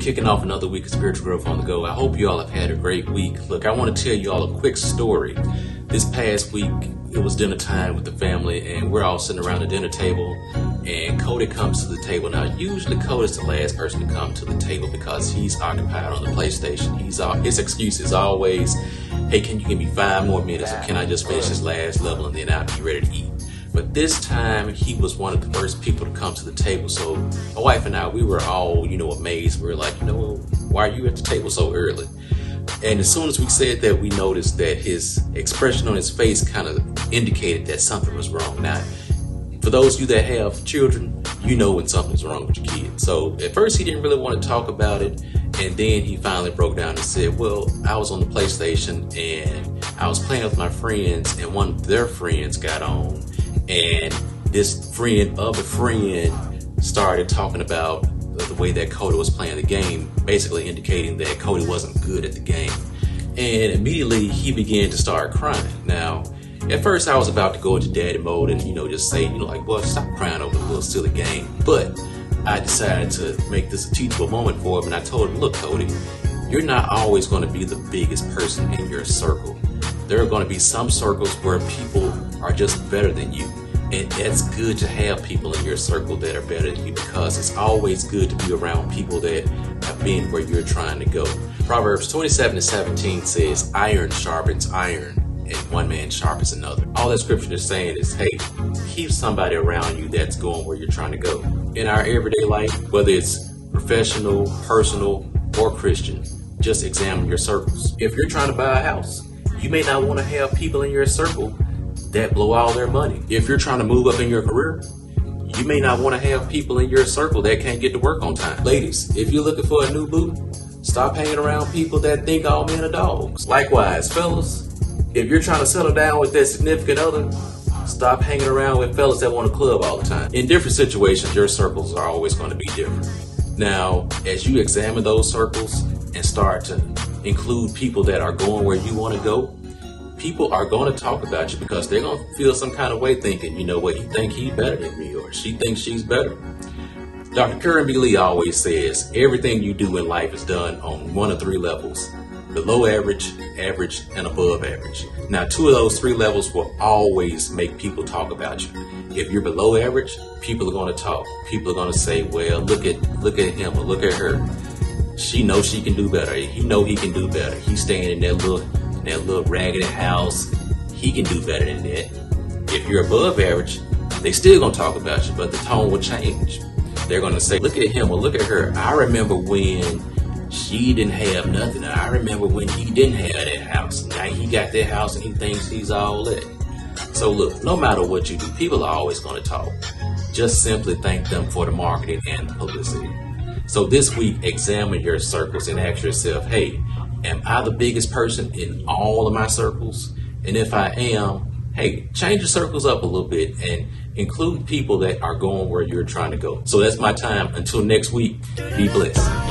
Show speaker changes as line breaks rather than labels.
kicking off another week of Spiritual Growth on the Go. I hope you all have had a great week. Look, I want to tell you all a quick story. This past week, it was dinner time with the family, and we're all sitting around the dinner table, and Cody comes to the table. Now, usually Cody's the last person to come to the table because he's occupied on the PlayStation. His excuse is always, hey, can you give me 5 more minutes, or can I just finish this last level and then I'll be ready to eat? But this time, he was one of the first people to come to the table. So my wife and I, we were all, amazed. We were like, why are you at the table so early? And as soon as we said that, we noticed that his expression on his face kind of indicated that something was wrong. Now, for those of you that have children, you know when something's wrong with your kid. So at first, he didn't really want to talk about it. And then he finally broke down and said, well, I was on the PlayStation and I was playing with my friends, and one of their friends got on. And this friend of a friend started talking about the way that Cody was playing the game, basically indicating that Cody wasn't good at the game. And immediately he began to start crying. Now, at first I was about to go into daddy mode and, just say, well, stop crying over a little silly game. But I decided to make this a teachable moment for him. And I told him, look, Cody, you're not always going to be the biggest person in your circle. There are going to be some circles where people are just better than you. And it's good to have people in your circle that are better than you, because it's always good to be around people that have been where you're trying to go. Proverbs 27:17 says, iron sharpens iron, and one man sharpens another. All that scripture is saying is, hey, keep somebody around you that's going where you're trying to go. In our everyday life, whether it's professional, personal, or Christian, just examine your circles. If you're trying to buy a house, you may not want to have people in your circle that blow all their money. If you're trying to move up in your career, you may not want to have people in your circle that can't get to work on time. Ladies, if you're looking for a new boo, stop hanging around people that think all men are dogs. Likewise, fellas, if you're trying to settle down with that significant other, stop hanging around with fellas that want to club all the time. In different situations, your circles are always going to be different. Now, as you examine those circles and start to include people that are going where you want to go, people are going to talk about you because they're going to feel some kind of way thinking, he think he's better than me, or she thinks she's better. Dr. Karen B. Lee always says, everything you do in life is done on 1 of 3 levels: below average, average, and above average. Now, 2 of those 3 levels will always make people talk about you. If you're below average, people are going to talk. People are going to say, well, look at him or look at her. She knows she can do better. He know he can do better. He's staying in that little raggedy house. He can do better than that. If you're above average, they still gonna talk about you, but the tone will change. They're gonna say, look at him or look at her. I remember when she didn't have nothing. I remember when he didn't have that house. Now he got that house and he thinks he's all that. So look, no matter what you do, people are always gonna talk. Just simply thank them for the marketing and the publicity. So this week, examine your circles and ask yourself, hey, am I the biggest person in all of my circles? And if I am, hey, change your circles up a little bit and include people that are going where you're trying to go. So that's my time. Until next week, be blessed.